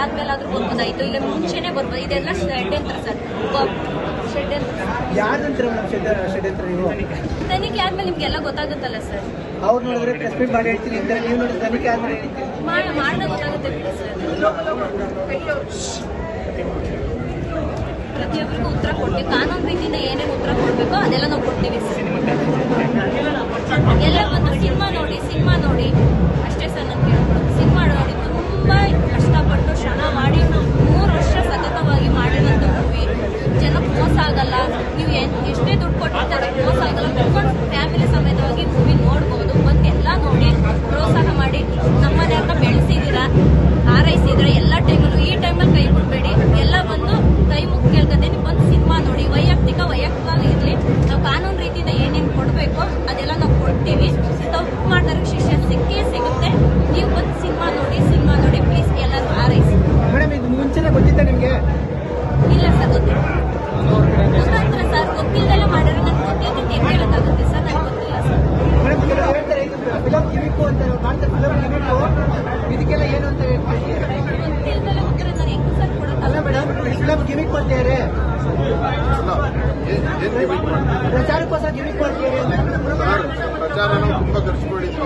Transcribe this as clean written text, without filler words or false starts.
ಆದ್ಮೇಲಾದ್ರೂ ಬರ್ಬೋದಾಯ್ತು, ಇಲ್ಲ ಮುಂಚೆನೆ ಬರ್ಬೋದು. ಇದೆಲ್ಲ ಷಡ್ಯಂತ್ರ ಸರ್, ಷಡ್ಯಂತ್ರ. ತನಿಖೆ ಆದ್ಮೇಲೆ ನಿಮ್ಗೆಲ್ಲ ಗೊತ್ತಾಗುತ್ತಲ್ಲ ಸರ್. ಅವ್ರು ನೋಡಿದ್ರೆ ಪ್ರೆಸ್ ಮೀಟ್ ಮಾಡಿ ಹೇಳ್ತೀನಿ ಅಂತ, ನೀವು ನೋಡಿದ್ರೆ ತನಿಖೆ ಆದ್ಮೇಲೆ ಮಾಡಿದ್ರೆ ಗೊತ್ತಾಗುತ್ತೆ ಬಿಡಿ ಸರ್. ಪ್ರತಿಯೊಬ್ಬರಿಗೂ ಉತ್ತರ ಕೊಡ್ತೀವಿ, ಕಾನೂನು ರೀತಿಯಿಂದ ಏನೇನು ಉತ್ತರ ಕೊಡ್ಬೇಕೋ ಅದೆಲ್ಲ ನಾವು ಕೊಡ್ತೀವಿ ಸರ್. ಎಲ್ಲ ಬಂದು ಸಿನಿಮಾ ನೋಡಿ ಅಷ್ಟೇ ಸರ್. ನಾನು ಕೇಳ್ಬೋದು, ಸಿನಿಮಾ ನೋಡಿ ತುಂಬಾ ಕಷ್ಟಪಟ್ಟು ಶ್ರಮ ಮಾಡಿ 3 ವರ್ಷ ಸತತವಾಗಿ ಮಾಡಿರೋಂಥ ಮೂವಿ. ಜನಕ್ಕೆ ಮೋಸ ಆಗಲ್ಲ, ನೀವು ಎಷ್ಟೇ ದುಡ್ಡು ಕೊಟ್ಟಿರ್ತಾರೆ ಮೋಸ ಆಗಲ್ಲ. ಕುತ್ಕೊಂಡು ಫ್ಯಾಮಿಲಿ ಸಮೇತವಾಗಿ ಮೂವಿ ನೋಡ್ಬೋದು. ಬಂದು ಎಲ್ಲ ನೋಡಿ ಪ್ರೋತ್ಸಾಹ ಮಾಡಿ, ನಮ್ಮನೆಯವ್ರನ್ನ ಬೆಳೆಸಿದ್ದೀರಾ, ಹಾರೈಸಿದ್ದೀರಾ. ಎಲ್ಲ ಟೈಮಲ್ಲೂ ಈ ಟೈಮಲ್ಲಿ ಕೈ ಬಿಡಬೇಡಿ. ಎಲ್ಲ ಬಂದು ಕೈ ಮುಗಿ ಕೇಳ್ಕೊತೀನಿ, ಬಂದು ಸಿನಿಮಾ ನೋಡಿ. ವೈಯಕ್ತಿಕ ಇರಲಿ, ನಾವು ಕಾನೂನು ರೀತಿಯಿಂದ ಏನೇನು ಕೊಡಬೇಕು ಅದೆಲ್ಲ ನಾವು ಕೊಡ್ತೀವಿ. ತಪ್ಪು ಮಾಡಿದ್ರೆ ಶಿಕ್ಷೆ ಸಿಕ್ಕೇ ಸಿಗುತ್ತೆ. ನೀವು ಬಂದು ಸಿನಿಮಾ ನೋಡಿ ಪ್ಲೀಸ್, ಎಲ್ಲರೂ ಹಾರೈಸಿ. ಮೇಡಮ್, ಇದು ಮುಂಚೆನೇ ಗೊತ್ತಿತ್ತ ನಿಮ್ಗೆ? ಇಲ್ಲ ಸರ್, ಗೊತ್ತಿಲ್ಲ. ಗೊತ್ತಾಗ್ತದೆ ಸರ್, ಗೊತ್ತಿಲ್ಲದೆಲ್ಲ ಮಾಡಿದ್ರೆ ನನ್ಗೆ ಗೊತ್ತಿದ್ದಕ್ಕೆ ಹೆಂಗೆ ಹೇಳೋಕ್ಕಾಗುತ್ತೆ ಸರ್? ನನಗೆ ಗೊತ್ತಿಲ್ಲ ಸರ್. ಮೇಡಮ್, ಕೆಲವರು ಹೇಳ್ತಾರೆ ಇದು ಫಿಲಂ ಗಿಮಿಕ್ಕು ಅಂತ, ಮಾಡ್ತಾರೆ ಫಿಲಂ ಗಿಮಿಕ್ಕು, ಇದಕ್ಕೆಲ್ಲ ಏನು ಅಂತ ಹೇಳ್ತೀವಿ. ಗೊತ್ತಿಲ್ಲದೆಲ್ಲ ಉತ್ತರ ನಾನು ಹೆಂಗೆ ಸರ್ ಕೊಡೋಕ್ಕಲ್ಲ? ಅಲ್ಲ ಮೇಡಮ್, ಫಿಲಂ ಗಿಮಿಕ್ ಅಂತಾರೆ, ಪ್ರಚಾರಕ್ಕೋಸ್ಕರ ಗಿಮಿಕ್ ಮಾಡ್ತೀರಿ ಅಂತ. ಪ್ರಚಾರನ ತುಂಬಾ ಖರ್ಚು ಮಾಡಿದ್ವಿ.